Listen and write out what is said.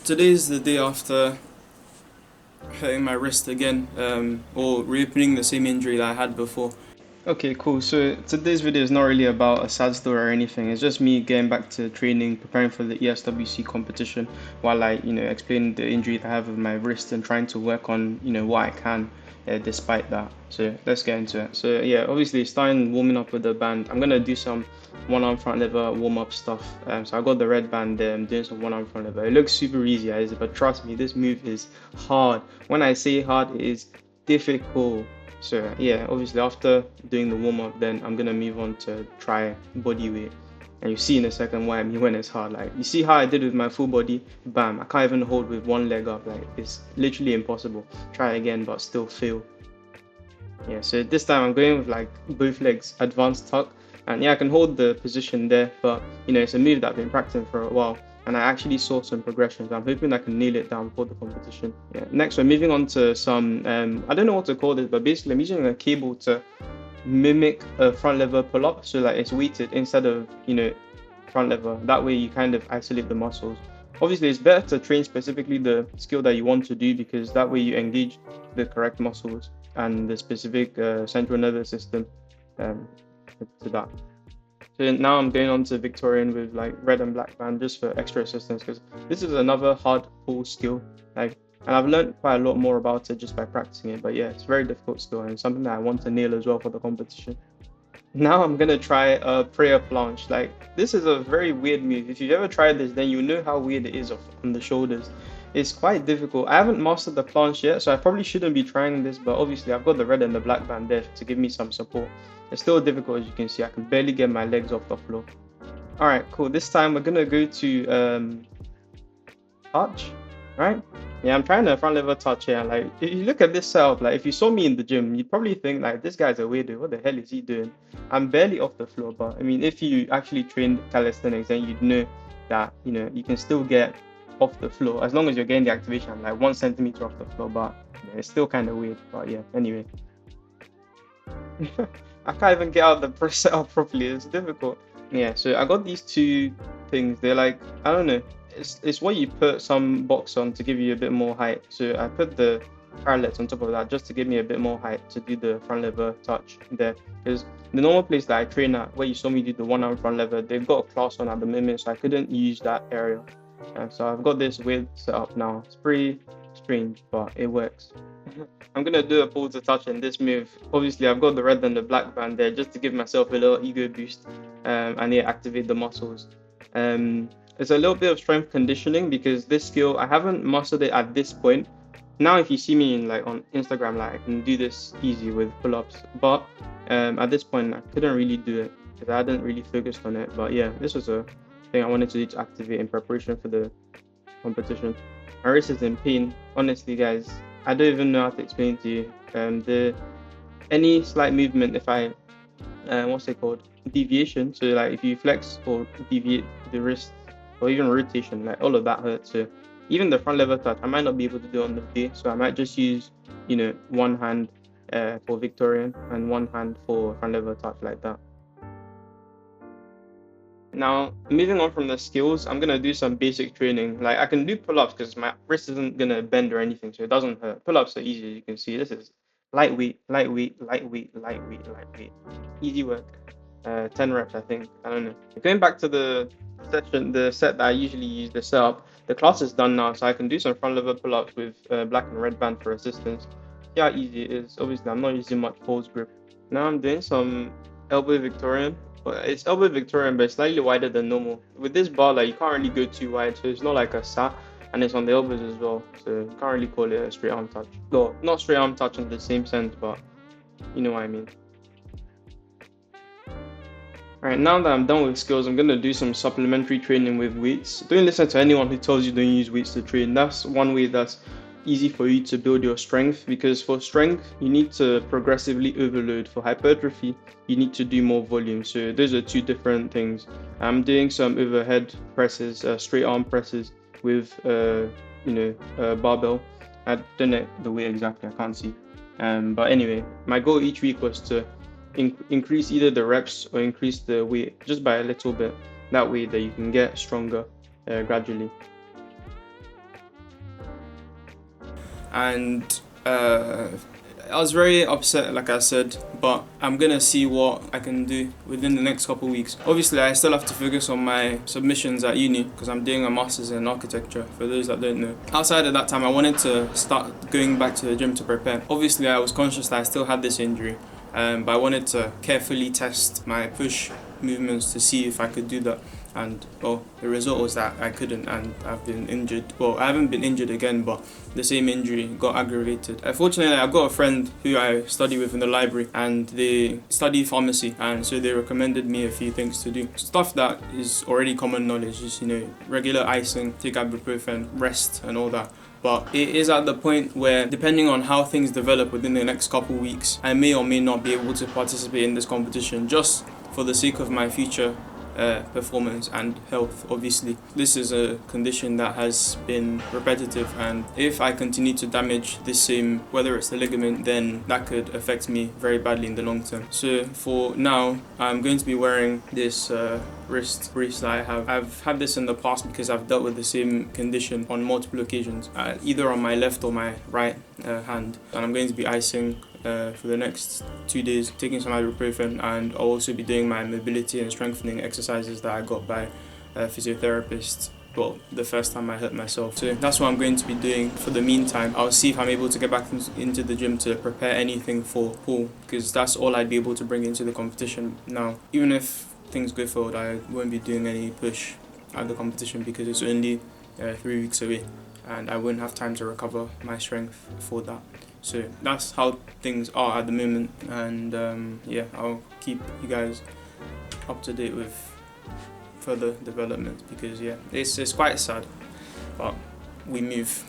today's the day after hurting my wrist again, or reopening the same injury that I had before. Okay, cool. So today's video is not really about a sad story or anything. It's just me getting back to training, preparing for the ESWC competition, while I, explain the injury that I have with my wrist and trying to work on, what I can, despite that. So let's get into it. So yeah, obviously starting warming up with the band. I'm gonna do some one arm front lever warm up stuff. So I got the red band there. I'm doing some one arm front lever. It looks super easy, guys, but trust me, this move is hard. When I say hard, it is difficult. So yeah, obviously after doing the warm up, then I'm gonna move on to try body weight. And you see in a second why I mean when it's hard. Like you see how I did with my full body, bam, I can't even hold with one leg up. Like it's literally impossible. Try again, but still fail. Yeah, so this time I'm going with like both legs advanced tuck. And yeah, I can hold the position there, but it's a move that I've been practicing for a while. And I actually saw some progressions. I'm hoping I can nail it down for the competition. Yeah. Next, we're moving on to some, I don't know what to call this, but basically I'm using a cable to mimic a front lever pull up. So like it's weighted instead of, front lever. That way you kind of isolate the muscles. Obviously, it's better to train specifically the skill that you want to do because that way you engage the correct muscles and the specific central nervous system to that. So now I'm going on to Victorian with like red and black band just for extra assistance because this is another hard pull skill. Like, and I've learned quite a lot more about it just by practicing it. But yeah, it's a very difficult skill and something that I want to nail as well for the competition. Now I'm gonna try a prayer planche. Like this is a very weird move. If you've ever tried this, then you know how weird it is on the shoulders. It's quite difficult. I haven't mastered the planche yet, so I probably shouldn't be trying this, but obviously I've got the red and the black band there to give me some support. It's still difficult as you can see. I can barely get my legs off the floor. Alright, cool. This time we're gonna go to touch, right? Yeah, I'm trying to front lever touch here. Like, if you look at this setup, like if you saw me in the gym, you'd probably think like this guy's a weirdo. What the hell is he doing? I'm barely off the floor, but I mean, if you actually trained calisthenics, then you'd know that you can still get off the floor as long as you're getting the activation like 1 centimeter off the floor. But it's still kind of weird. But yeah, anyway, I can't even get out the press setup properly. It's difficult. Yeah, so I got these two things. They're like, I don't know. It's what you put some box on to give you a bit more height. So I put the parallels on top of that just to give me a bit more height to do the front lever touch there. Because the normal place that I train at, where you saw me do the one arm front lever, they've got a class on at the moment, so I couldn't use that area. And so I've got this weird setup now. It's pretty strange, but it works. I'm gonna do a pull to touch in this move. Obviously, I've got the red and the black band there just to give myself a little ego boost and yeah, activate the muscles. It's a little bit of strength conditioning because this skill I haven't mastered it at this point. Now, if you see me on Instagram, like I can do this easy with pull-ups, but at this point I couldn't really do it because I hadn't really focused on it. But yeah, this was a thing I wanted to do to activate in preparation for the competition. My wrist is in pain. Honestly, guys, I don't even know how to explain to you. Any slight movement, if I what's it called, deviation. So like if you flex or deviate the wrist, or even rotation, like all of that hurts. So even the front lever touch, I might not be able to do on the day. So I might just use, one hand for Victorian and one hand for front lever touch like that. Now, moving on from the skills, I'm gonna do some basic training. Like I can do pull-ups because my wrist isn't gonna bend or anything, so it doesn't hurt. Pull-ups are easy, as you can see. This is lightweight, lightweight, lightweight, lightweight, lightweight. Easy work. 10 reps, I think. I don't know. Going back to the set that I usually use, the setup. The class is done now, so I can do some front lever pull-ups with black and red band for assistance. See how easy it is. Obviously, I'm not using much pulse grip. Now I'm doing some elbow Victorian. But it's elbow Victorian, but it's slightly wider than normal. With this bar, like you can't really go too wide, so it's not like a sat, and it's on the elbows as well. So you can't really call it a straight arm touch. No, not straight arm touch in the same sense, but you know what I mean. Alright, now that I'm done with skills, I'm gonna do some supplementary training with weights. Don't listen to anyone who tells you don't use weights to train. That's one way that's easy for you to build your strength, because for strength you need to progressively overload. For hypertrophy you need to do more volume. So those are two different things. I'm doing some overhead presses, straight arm presses with barbell. I don't know the weight exactly, I can't see, but anyway, my goal each week was to increase either the reps or increase the weight just by a little bit. That way that you can get stronger gradually. and I was very upset, like I said, but I'm gonna see what I can do within the next couple of weeks. Obviously, I still have to focus on my submissions at uni because I'm doing a master's in architecture, for those that don't know. Outside of that time, I wanted to start going back to the gym to prepare. Obviously, I was conscious that I still had this injury, but I wanted to carefully test my push movements to see if I could do that. And well, the result was that I couldn't, and I've been injured. Well, I haven't been injured again, but the same injury got aggravated. Fortunately, I've got a friend who I study with in the library, and they study pharmacy, and so they recommended me a few things to do. Stuff that is already common knowledge, just, you know, regular icing, take ibuprofen, rest and all that. But it is at the point where, depending on how things develop within the next couple weeks, I may or may not be able to participate in this competition, just for the sake of my future performance and health. Obviously, this is a condition that has been repetitive, and if I continue to damage this same, whether it's the ligament, then that could affect me very badly in the long term. So for now, I'm going to be wearing this wrist brace that I have. I've had this in the past because I've dealt with the same condition on multiple occasions, either on my left or my right hand, and I'm going to be icing for the next 2 days, taking some ibuprofen, and I'll also be doing my mobility and strengthening exercises that I got by a physiotherapist, well, the first time I hurt myself. So that's what I'm going to be doing for the meantime. I'll see if I'm able to get back into the gym to prepare anything for pool, because that's all I'd be able to bring into the competition now. Even if things go forward, I won't be doing any push at the competition because it's only 3 weeks away, and I won't have time to recover my strength for that. So that's how things are at the moment, and yeah, I'll keep you guys up to date with further developments, because yeah, it's quite sad, but we move.